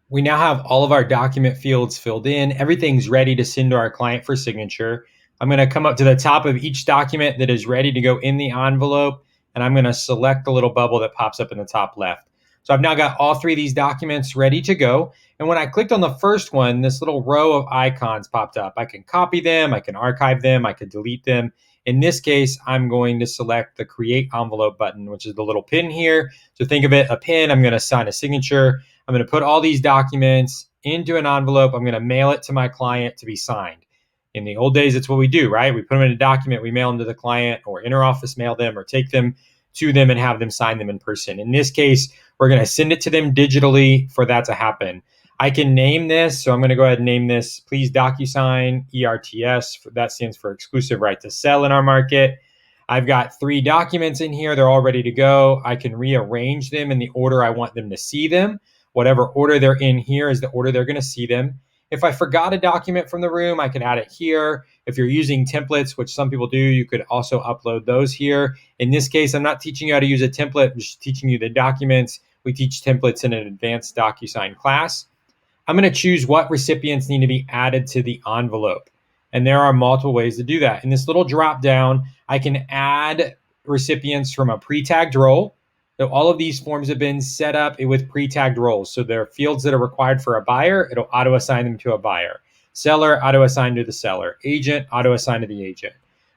We now have all of our document fields filled in. Everything's ready to send to our client for signature. I'm going to come up to the top of each document that is ready to go in the envelope, and I'm going to select the little bubble that pops up in the top left. So I've now got all three of these documents ready to go. And when I clicked on the first one, this little row of icons popped up. I can copy them, I can archive them, I could delete them. In this case, I'm going to select the Create Envelope button, which is the little pin here. So think of it, a pin, I'm going to sign a signature. I'm going to put all these documents into an envelope. I'm going to mail it to my client to be signed. In the old days, it's what we do, right? We put them in a document, we mail them to the client, or interoffice mail them, or take them to them and have them sign them in person. In this case, we're going to send it to them digitally for that to happen. I can name this, so I'm going to go ahead and name this, please DocuSign ERTS. That stands for exclusive right to sell in our market. I've got 3 documents in here. They're all ready to go. I can rearrange them in the order I want them to see them. Whatever order they're in here is the order they're going to see them. If I forgot a document from the room, I can add it here. If you're using templates, which some people do, you could also upload those here. In this case, I'm not teaching you how to use a template. I'm just teaching you the documents. We teach templates in an advanced DocuSign class. I'm going to choose what recipients need to be added to the envelope. And there are multiple ways to do that. In this little drop down, I can add recipients from a pre-tagged role. So all of these forms have been set up with pre-tagged roles. So there are fields that are required for a buyer. It'll auto-assign them to a buyer. Seller, auto-assign to the seller. Agent, auto-assign to the agent.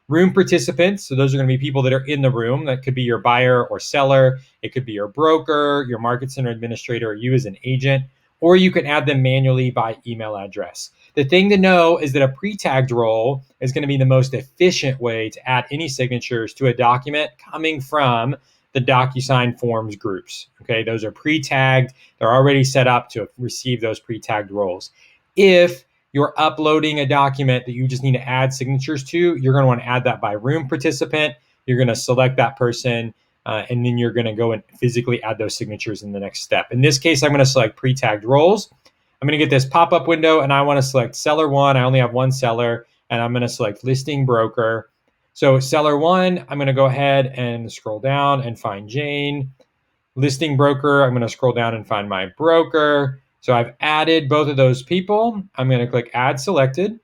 Room participants, so those are going to be people that are in the room. That could be your buyer or seller. It could be your broker, your market center administrator, or you as an agent. Or you can add them manually by email address. The thing to know is that a pre-tagged role is going to be the most efficient way to add any signatures to a document coming from the DocuSign forms groups. Okay, those are pre-tagged. They're already set up to receive those pre-tagged roles. If you're uploading a document that you just need to add signatures to, you're going to want to add that by room participant. You're going to select that person, and then you're going to go and physically add those signatures in the next step. In this case, I'm going to select pre-tagged roles. I'm going to get this pop-up window, and I want to select seller 1. I only have one seller, and I'm going to select listing broker. So seller 1, I'm going to go ahead and scroll down and find Jane. Listing broker, I'm going to scroll down and find my broker. So I've added both of those people. I'm going to click add selected.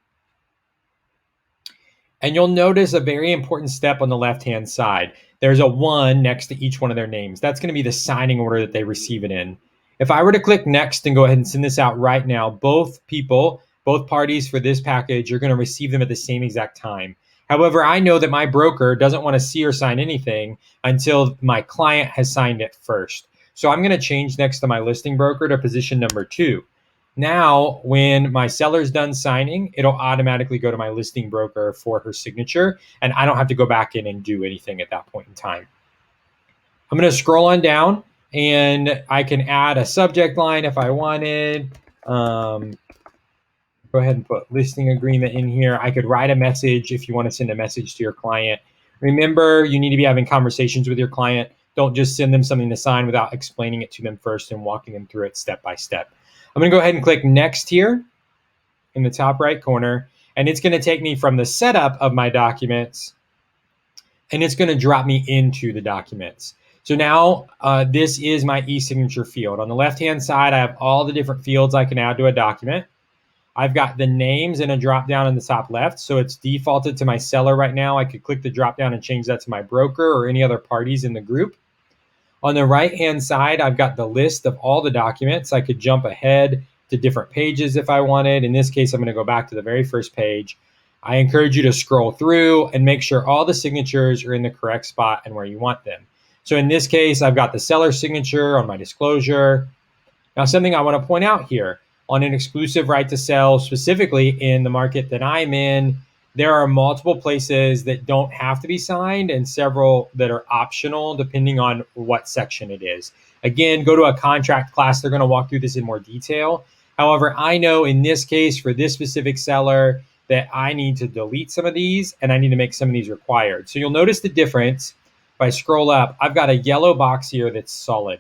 And you'll notice a very important step on the left-hand side. There's a 1 next to each one of their names. That's going to be the signing order that they receive it in. If I were to click next and go ahead and send this out right now, both parties for this package are going to receive them at the same exact time. However, I know that my broker doesn't want to see or sign anything until my client has signed it first. So I'm going to change next to my listing broker to position number 2. Now, when my seller's done signing, it'll automatically go to my listing broker for her signature, and I don't have to go back in and do anything at that point in time. I'm going to scroll on down, and I can add a subject line if I wanted. Go ahead and put listing agreement in here. I could write a message if you want to send a message to your client. Remember, you need to be having conversations with your client. Don't just send them something to sign without explaining it to them first and walking them through it step by step. I'm going to go ahead and click next here in the top right corner, and it's going to take me from the setup of my documents, and it's going to drop me into the documents. So now this is my e-signature field. On the left-hand side, I have all the different fields I can add to a document. I've got the names in a drop down in the top left. So it's defaulted to my seller right now. I could click the drop down and change that to my broker or any other parties in the group. On the right-hand side, I've got the list of all the documents. I could jump ahead to different pages if I wanted. In this case, I'm going to go back to the very first page. I encourage you to scroll through and make sure all the signatures are in the correct spot and where you want them. So in this case, I've got the seller signature on my disclosure. Now, something I want to point out here, on an exclusive right to sell, specifically in the market that I'm in, there are multiple places that don't have to be signed and several that are optional depending on what section it is. Again, go to a contract class. They're going to walk through this in more detail. However, I know in this case for this specific seller that I need to delete some of these and I need to make some of these required. So you'll notice the difference. If I scroll up, I've got a yellow box here that's solid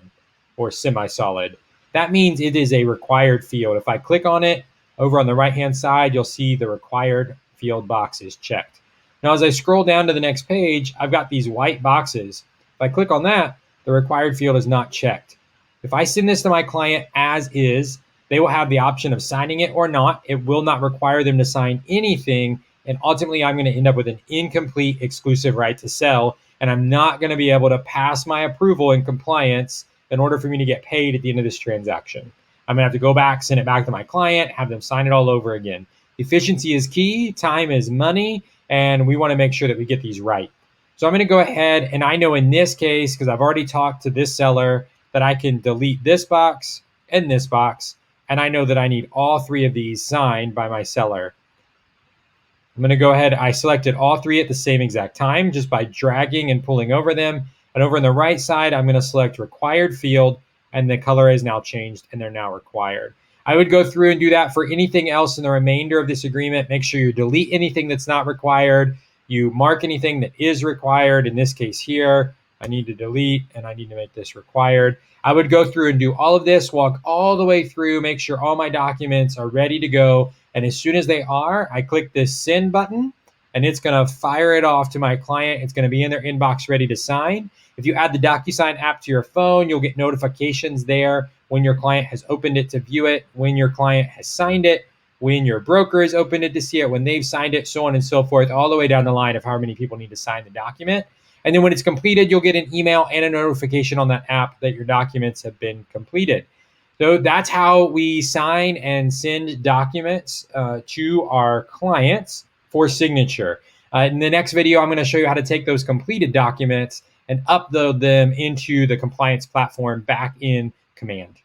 or semi-solid. That means it is a required field. If I click on it, over on the right-hand side, you'll see the required field box is checked. Now, as I scroll down to the next page, I've got these white boxes. If I click on that, the required field is not checked. If I send this to my client as is, They will have the option of signing it or not. It will not require them to sign anything. And ultimately, I'm going to end up with an incomplete exclusive right to sell. And I'm not going to be able to pass my approval and compliance in order for me to get paid at the end of this transaction. I'm going to have to go back, send it back to my client, have them sign it all over again. Efficiency is key, time is money, and we want to make sure that we get these right. So I'm going to go ahead, and I know in this case, because I've already talked to this seller, that I can delete this box and this box, and I know that I need all three of these signed by my seller. I'm going to go ahead. I selected all three at the same exact time just by dragging and pulling over them. And over on the right side, I'm going to select required field, and the color is now changed and they're now required. I would go through and do that for anything else in the remainder of this agreement. Make sure you delete anything that's not required. You mark anything that is required. In this case here, I need to delete and I need to make this required. I would go through and do all of this, walk all the way through, make sure all my documents are ready to go. And as soon as they are, I click this send button and it's going to fire it off to my client. It's going to be in their inbox ready to sign. If you add the DocuSign app to your phone, you'll get notifications there when your client has opened it to view it, when your client has signed it, when your broker has opened it to see it, when they've signed it, so on and so forth, all the way down the line of how many people need to sign the document. And then when it's completed, you'll get an email and a notification on that app that your documents have been completed. So that's how we sign and send documents to our clients for signature. In the next video, I'm going to show you how to take those completed documents and upload them into the compliance platform back in Command.